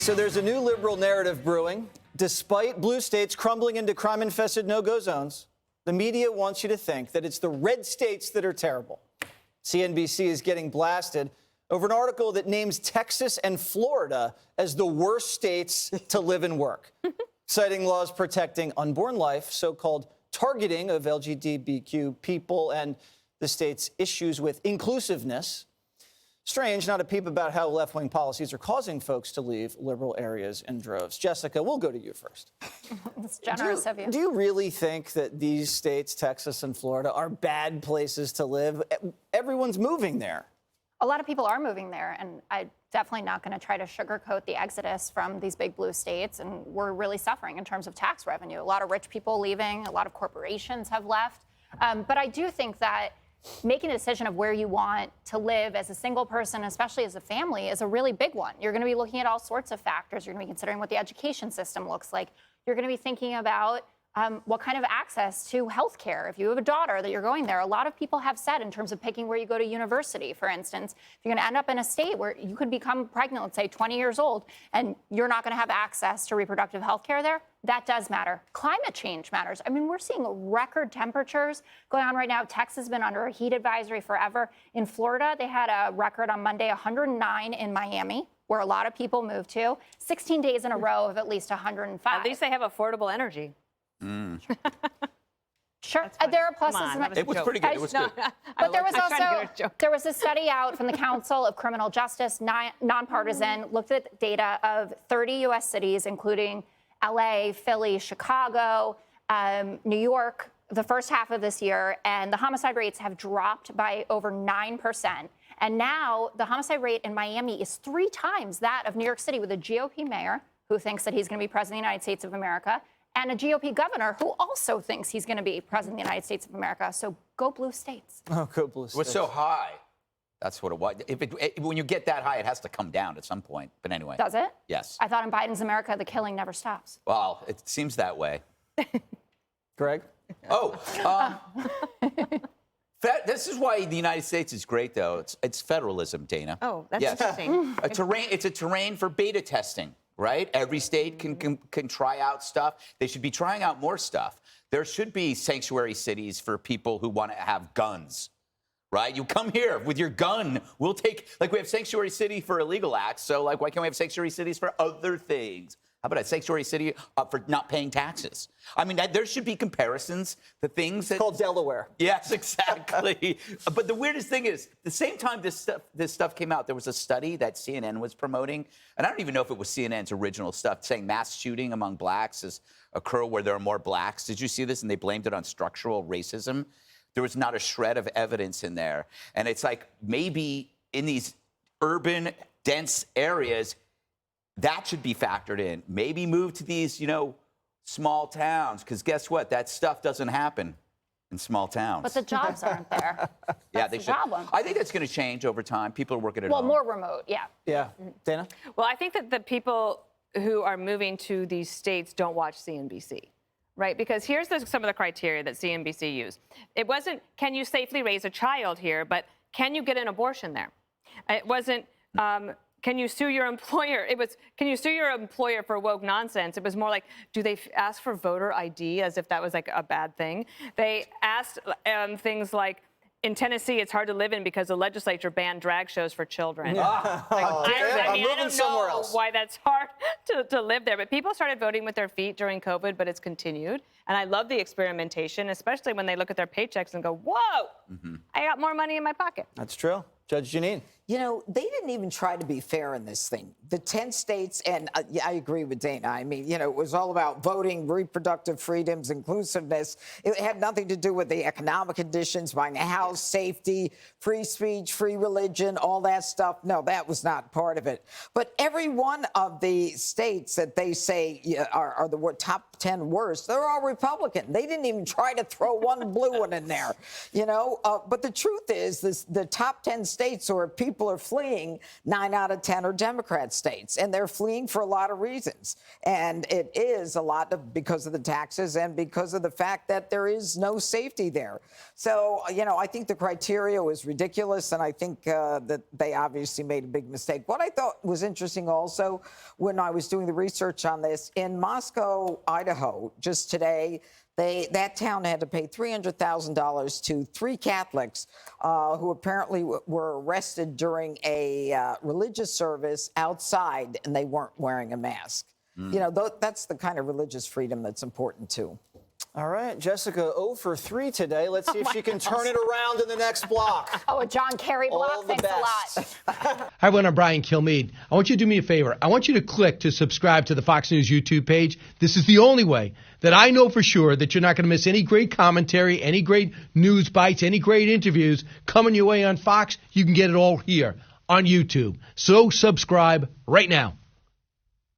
So there's a new liberal narrative brewing. Despite blue states crumbling into crime-infested no-go zones, the media wants you to think that it's the red states that are terrible. CNBC is getting blasted over an article that names Texas and Florida as the worst states to live and work, citing laws protecting unborn life, so-called targeting of LGBTQ people, and the state's issues with inclusiveness. Strange, not a peep about how left-wing policies are causing folks to leave liberal areas in droves. Jessica, we'll go to you first. That's generous of you. Do you really think that these states, Texas and Florida, are bad places to live? Everyone's moving there. A lot of people are moving there, and I'm definitely not going to try to sugarcoat the exodus from these big blue states, and we're really suffering in terms of tax revenue. A lot of rich people leaving, a lot of corporations have left. But I do think that making a decision of where you want to live as a single person, especially as a family, is a really big one. You're going to be looking at all sorts of factors. You're going to be considering what the education system looks like. You're going to be thinking about what kind of access to health care. If you have a daughter that you're going there, a lot of people have said in terms of picking where you go to university, for instance, if you're going to end up in a state where you could become pregnant, let's say 20 years old, and you're not going to have access to reproductive health care there, that does matter. Climate change matters. I mean, we're seeing record temperatures going on right now. Texas has been under a heat advisory forever. In Florida, they had a record on Monday, 109 in Miami, where a lot of people moved to, 16 days in a row of at least 105. At least they have affordable energy. Sure, there are pluses. It was pretty good. It was good. But there was a study out from the Council of Criminal Justice, nonpartisan, looked at data of 30 U.S. cities, including LA, Philly, Chicago, New York, the first half of this year, and the homicide rates have dropped by over 9%. And now the homicide rate in Miami is 3 times that of New York City, with a GOP mayor who thinks that he's going to be president of the United States of America, and a GOP governor who also thinks he's going to be president of the United States of America. So go blue states. Oh, go blue states. It was so high. That's what it was. When you get that high, it has to come down at some point. But anyway. Does it? Yes. I thought in Biden's America, the killing never stops. Well, it seems that way. Greg? Oh, this is why the United States is great, though. It's federalism, Dana. Oh, that's interesting. It's a terrain for beta testing, right? Every state can try out stuff. They should be trying out more stuff. There should be sanctuary cities for people who want to have guns, right? You come here with your gun. We'll take, like, we have sanctuary city for illegal acts. So, like, why can't we have sanctuary cities for other things? How about a sanctuary city for not paying taxes? I mean, there should be comparisons to things that... It's called Delaware. Yes, exactly. But the weirdest thing is, the same time this stuff came out, there was a study that CNN was promoting, and I don't even know if it was CNN's original stuff, saying mass shooting among blacks occur where there are more blacks. Did you see this? And they blamed it on structural racism. There was not a shred of evidence in there. And it's like, maybe in these urban, dense areas, that should be factored in. Maybe move to these, small towns, because guess what? That stuff doesn't happen in small towns. But the jobs aren't there. Yeah, they should. Problem. I think that's going to change over time. People are working at home. Well, more remote, yeah. Yeah. Dana? Well, I think that the people who are moving to these states don't watch CNBC, right? Because here's some of the criteria that CNBC used. It wasn't, can you safely raise a child here, but can you get an abortion there? It wasn't, can you sue your employer? It was, can you sue your employer for woke nonsense? It was more like, do they ask for voter ID as if that was like a bad thing? They asked things like, in Tennessee, it's hard to live in because the legislature banned drag shows for children. I'm moving somewhere else. Why that's hard to live there. But people started voting with their feet during COVID, but it's continued. And I love the experimentation, especially when they look at their paychecks and go, whoa, I got more money in my pocket. That's true. Judge Janine. They didn't even try to be fair in this thing. The 10 states, and I agree with Dana. I mean, it was all about voting, reproductive freedoms, inclusiveness. It had nothing to do with the economic conditions, buying a house, safety, free speech, free religion, all that stuff. No, that was not part of it. But every one of the states that they say are the top 10 worst, they're all Republican. They didn't even try to throw one blue one in there, But the truth is, the top 10 states are people people are fleeing, 9 out of 10 are Democrat states, and they're fleeing for a lot of reasons. And it is a lot because of the taxes and because of the fact that there is no safety there. So, I think the criteria was ridiculous, and I think that they obviously made a big mistake. What I thought was interesting also when I was doing the research on this, in Moscow, Idaho, just today, that town had to pay $300,000 to 3 Catholics who apparently were arrested during a religious service outside, and they weren't wearing a mask. That's the kind of religious freedom that's important, too. All right, Jessica, 0 for 3 today. Let's see if she can turn it around in the next block. Oh, a John Kerry block. All the Thanks best. a lot. Hi, everyone. I'm Brian Kilmeade. I want you to do me a favor. I want you to click to subscribe to the Fox News YouTube page. This is the only way that I know for sure that you're not going to miss any great commentary, any great news bites, any great interviews coming your way on Fox. You can get it all here on YouTube. So subscribe right now.